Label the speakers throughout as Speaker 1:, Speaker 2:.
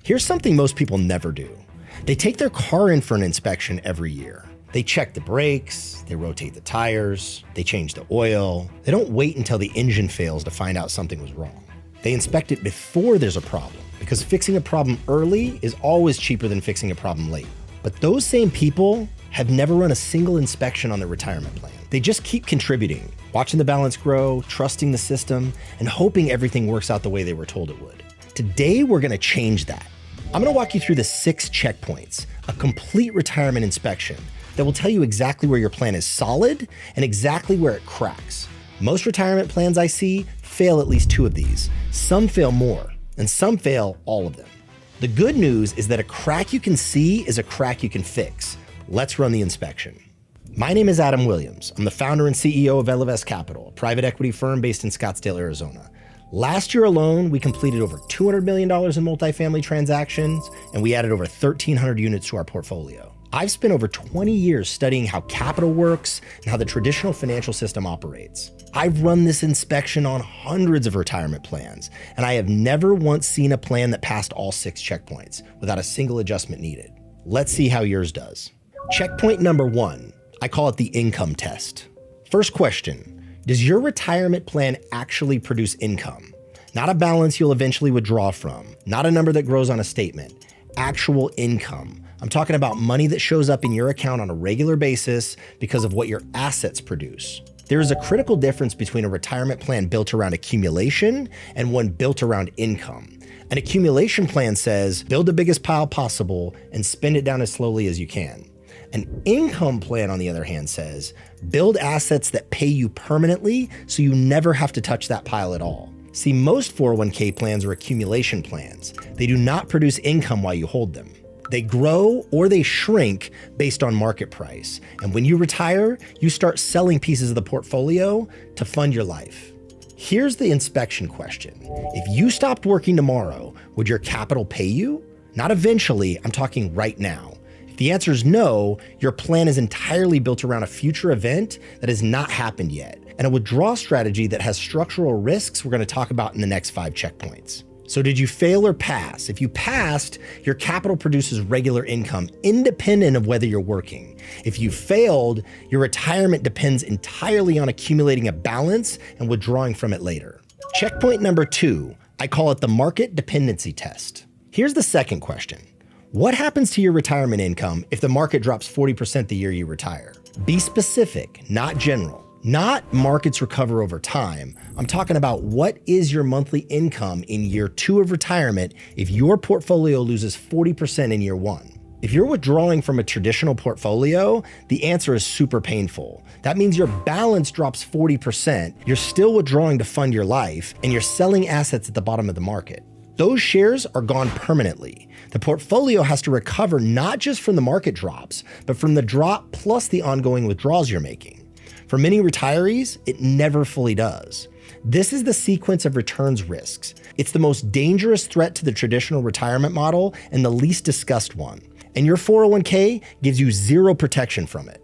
Speaker 1: Here's something most people never do. They take their car in for an inspection every year. They check the brakes, they rotate the tires, they change the oil. They don't wait until the engine fails to find out something was wrong. They inspect it before there's a problem, because fixing a problem early is always cheaper than fixing a problem late. But those same people have never run a single inspection on their retirement plan. They just keep contributing, watching the balance grow, trusting the system, and hoping everything works out the way they were told it would. Today, we're gonna change that. I'm gonna walk you through the 6 checkpoints, a complete retirement inspection that will tell you exactly where your plan is solid and exactly where it cracks. Most retirement plans I see fail at least 2 of these. Some fail more, and some fail all of them. The good news is that a crack you can see is a crack you can fix. Let's run the inspection. My name is Adam Williams. I'm the founder and CEO of Elevest Capital, a private equity firm based in Scottsdale, Arizona. Last year alone, we completed over $200 million in multifamily transactions, and we added over 1,300 units to our portfolio. I've spent over 20 years studying how capital works and how the traditional financial system operates. I've run this inspection on hundreds of retirement plans, and I have never once seen a plan that passed all 6 checkpoints without a single adjustment needed. Let's see how yours does. Checkpoint number 1, I call it the income test. First question. Does your retirement plan actually produce income? Not a balance you'll eventually withdraw from, not a number that grows on a statement, actual income. I'm talking about money that shows up in your account on a regular basis because of what your assets produce. There is a critical difference between a retirement plan built around accumulation and one built around income. An accumulation plan says, build the biggest pile possible and spend it down as slowly as you can. An income plan, on the other hand, says, build assets that pay you permanently so you never have to touch that pile at all. See, most 401k plans are accumulation plans. They do not produce income while you hold them. They grow or they shrink based on market price. And when you retire, you start selling pieces of the portfolio to fund your life. Here's the inspection question. If you stopped working tomorrow, would your capital pay you? Not eventually, I'm talking right now. If the answer is no, your plan is entirely built around a future event that has not happened yet, and a withdrawal strategy that has structural risks we're going to talk about in the next 5 checkpoints. So did you fail or pass? If you passed, your capital produces regular income independent of whether you're working. If you failed, your retirement depends entirely on accumulating a balance and withdrawing from it later. Checkpoint number 2, I call it the market dependency test. Here's the second question. What happens to your retirement income if the market drops 40% the year you retire? Be specific, not general. Not markets recover over time. I'm talking about what is your monthly income in year 2 of retirement if your portfolio loses 40% in year 1. If you're withdrawing from a traditional portfolio, the answer is super painful. That means your balance drops 40%, you're still withdrawing to fund your life, and you're selling assets at the bottom of the market. Those shares are gone permanently. The portfolio has to recover not just from the market drops, but from the drop plus the ongoing withdrawals you're making. For many retirees, it never fully does. This is the sequence of returns risks. It's the most dangerous threat to the traditional retirement model and the least discussed one. And your 401k gives you zero protection from it.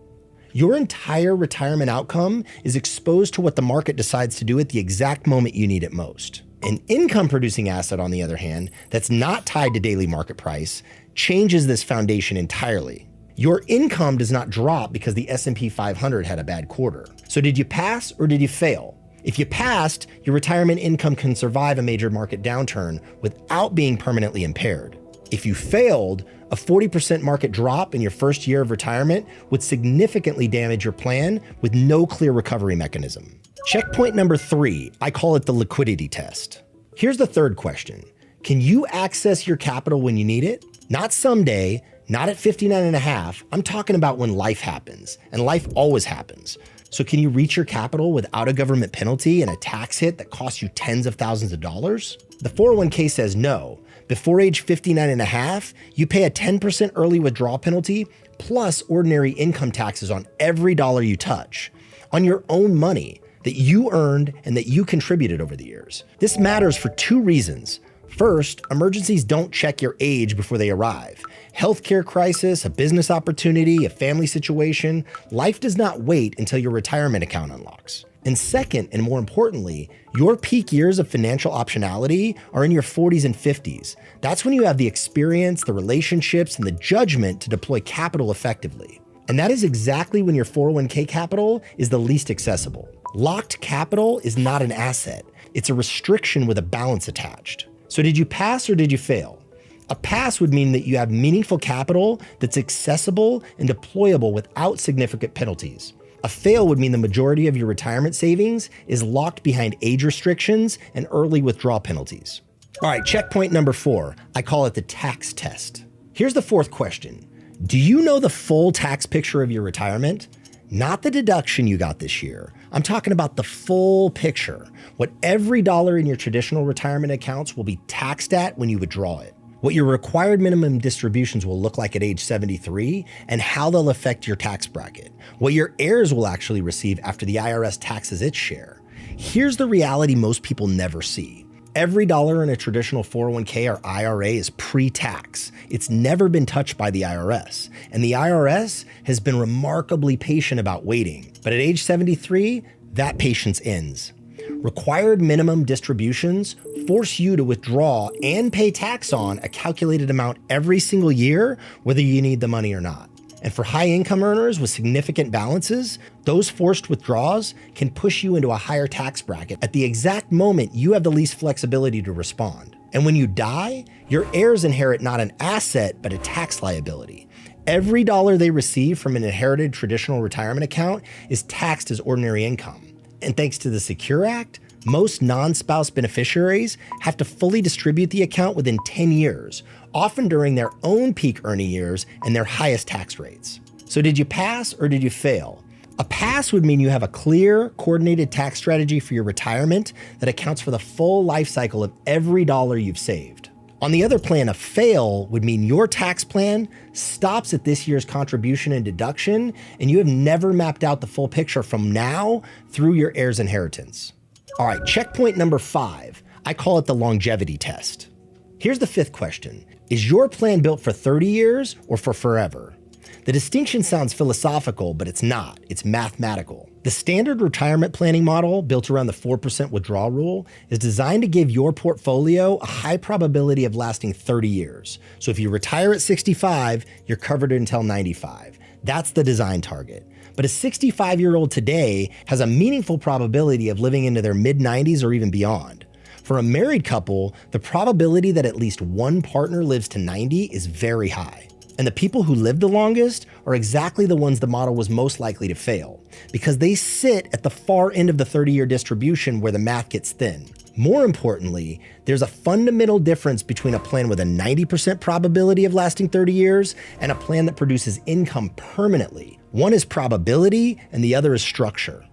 Speaker 1: Your entire retirement outcome is exposed to what the market decides to do at the exact moment you need it most. An income-producing asset, on the other hand, that's not tied to daily market price, changes this foundation entirely. Your income does not drop because the S&P 500 had a bad quarter. So did you pass or did you fail? If you passed, your retirement income can survive a major market downturn without being permanently impaired. If you failed, a 40% market drop in your first year of retirement would significantly damage your plan with no clear recovery mechanism. Checkpoint number 3, I call it the liquidity test. Here's the third question. Can you access your capital when you need it? Not someday, not at 59 and a half. I'm talking about when life happens, and life always happens. So can you reach your capital without a government penalty and a tax hit that costs you tens of thousands of dollars? The 401k says no. Before age 59 and a half, you pay a 10% early withdrawal penalty plus ordinary income taxes on every dollar you touch, on your own money that you earned and that you contributed over the years. This matters for 2 reasons. First, emergencies don't check your age before they arrive. Healthcare crisis, a business opportunity, a family situation, life does not wait until your retirement account unlocks. And second, and more importantly, your peak years of financial optionality are in your 40s and 50s. That's when you have the experience, the relationships, and the judgment to deploy capital effectively. And that is exactly when your 401k capital is the least accessible. Locked capital is not an asset. It's a restriction with a balance attached. So did you pass or did you fail? A pass would mean that you have meaningful capital that's accessible and deployable without significant penalties. A fail would mean the majority of your retirement savings is locked behind age restrictions and early withdrawal penalties. All right, checkpoint number 4. I call it the tax test. Here's the 4th question. Do you know the full tax picture of your retirement? Not the deduction you got this year. I'm talking about the full picture. What every dollar in your traditional retirement accounts will be taxed at when you withdraw it. What your required minimum distributions will look like at age 73 and how they'll affect your tax bracket. What your heirs will actually receive after the IRS taxes its share. Here's the reality most people never see. Every dollar in a traditional 401k or IRA is pre-tax. It's never been touched by the IRS. And the IRS has been remarkably patient about waiting. But at age 73, that patience ends. Required minimum distributions force you to withdraw and pay tax on a calculated amount every single year, whether you need the money or not. And for high income earners with significant balances, those forced withdrawals can push you into a higher tax bracket at the exact moment you have the least flexibility to respond. And when you die, your heirs inherit not an asset, but a tax liability. Every dollar they receive from an inherited traditional retirement account is taxed as ordinary income. And thanks to the Secure Act, most non-spouse beneficiaries have to fully distribute the account within 10 years, often during their own peak earning years and their highest tax rates. So did you pass or did you fail? A pass would mean you have a clear, coordinated tax strategy for your retirement that accounts for the full life cycle of every dollar you've saved. On the other plan, a fail would mean your tax plan stops at this year's contribution and deduction, and you have never mapped out the full picture from now through your heirs' inheritance. All right, checkpoint number 5. I call it the longevity test. Here's the 5th question. Is your plan built for 30 years or for forever? The distinction sounds philosophical, but it's not. It's mathematical. The standard retirement planning model, built around the 4% withdrawal rule, is designed to give your portfolio a high probability of lasting 30 years. So if you retire at 65, you're covered until 95. That's the design target. But a 65-year-old today has a meaningful probability of living into their mid-90s or even beyond. For a married couple, the probability that at least one partner lives to 90 is very high. And the people who live the longest are exactly the ones the model was most likely to fail, because they sit at the far end of the 30-year distribution where the math gets thin. More importantly, there's a fundamental difference between a plan with a 90% probability of lasting 30 years and a plan that produces income permanently. One is probability and the other is structure.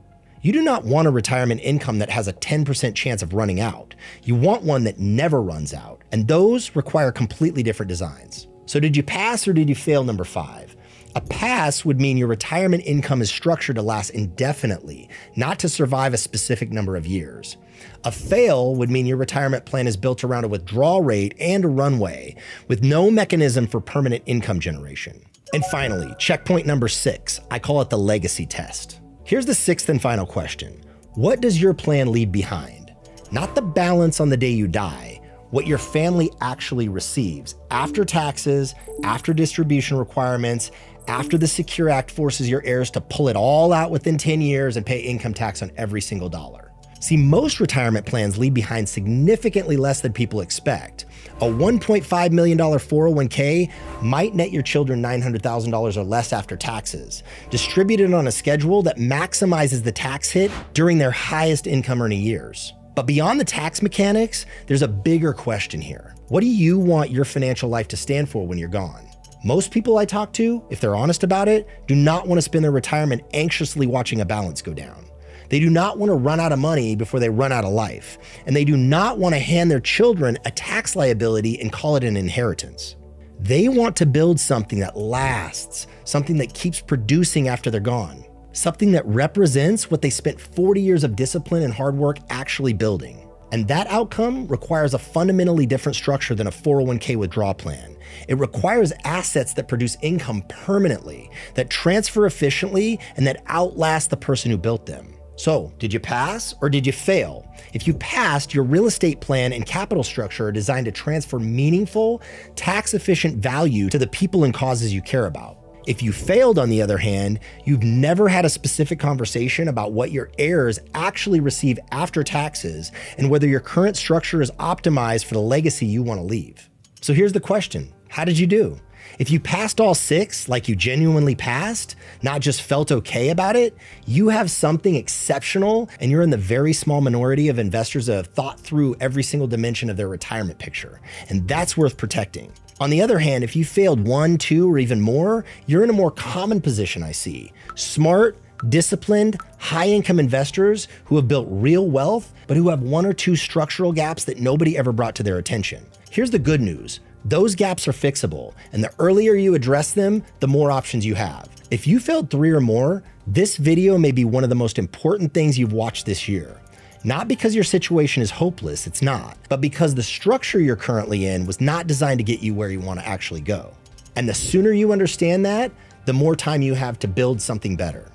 Speaker 1: You do not want a retirement income that has a 10% chance of running out. You want one that never runs out, and those require completely different designs. So did you pass or did you fail number 5? A pass would mean your retirement income is structured to last indefinitely, not to survive a specific number of years. A fail would mean your retirement plan is built around a withdrawal rate and a runway, with no mechanism for permanent income generation. And finally, checkpoint number 6, I call it the legacy test. Here's the 6th and final question. What does your plan leave behind? Not the balance on the day you die, what your family actually receives after taxes, after distribution requirements, after the Secure Act forces your heirs to pull it all out within 10 years and pay income tax on every single dollar. See, most retirement plans leave behind significantly less than people expect. A $1.5 million 401k might net your children $900,000 or less after taxes, distributed on a schedule that maximizes the tax hit during their highest income earning years. But beyond the tax mechanics, there's a bigger question here. What do you want your financial life to stand for when you're gone? Most people I talk to, if they're honest about it, do not want to spend their retirement anxiously watching a balance go down. They do not want to run out of money before they run out of life. And they do not want to hand their children a tax liability and call it an inheritance. They want to build something that lasts, something that keeps producing after they're gone. Something that represents what they spent 40 years of discipline and hard work actually building. And that outcome requires a fundamentally different structure than a 401k withdrawal plan. It requires assets that produce income permanently, that transfer efficiently, and that outlast the person who built them. So, did you pass or did you fail? If you passed, your real estate plan and capital structure are designed to transfer meaningful, tax-efficient value to the people and causes you care about. If you failed, on the other hand, you've never had a specific conversation about what your heirs actually receive after taxes and whether your current structure is optimized for the legacy you want to leave. So here's the question: how did you do? If you passed all 6, like you genuinely passed, not just felt okay about it, you have something exceptional, and you're in the very small minority of investors that have thought through every single dimension of their retirement picture, and that's worth protecting. On the other hand, if you failed 1, 2, or even more, you're in a more common position, I see. Smart, disciplined, high-income investors who have built real wealth, but who have 1 or 2 structural gaps that nobody ever brought to their attention. Here's the good news: those gaps are fixable, and the earlier you address them, the more options you have. If you failed 3 or more, this video may be one of the most important things you've watched this year. Not because your situation is hopeless, it's not, but because the structure you're currently in was not designed to get you where you want to actually go. And the sooner you understand that, the more time you have to build something better.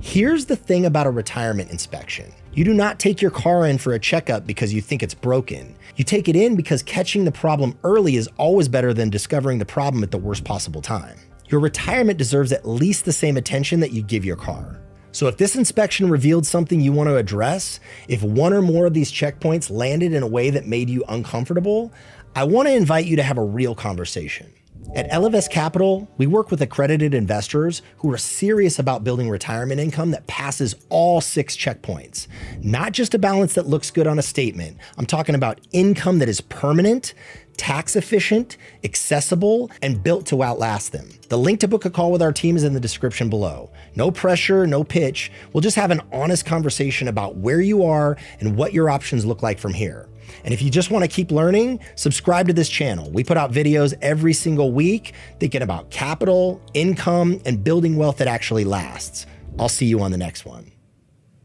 Speaker 1: Here's the thing about a retirement inspection. You do not take your car in for a checkup because you think it's broken. You take it in because catching the problem early is always better than discovering the problem at the worst possible time. Your retirement deserves at least the same attention that you give your car. So if this inspection revealed something you want to address, if 1 or more of these checkpoints landed in a way that made you uncomfortable, I want to invite you to have a real conversation. At Ellevest Capital, we work with accredited investors who are serious about building retirement income that passes all 6 checkpoints. Not just a balance that looks good on a statement. I'm talking about income that is permanent, tax efficient, accessible, and built to outlast them. The link to book a call with our team is in the description below. No pressure, no pitch. We'll just have an honest conversation about where you are and what your options look like from here. And if you just want to keep learning, subscribe to this channel. We put out videos every single week thinking about capital, income, and building wealth that actually lasts. I'll see you on the next one.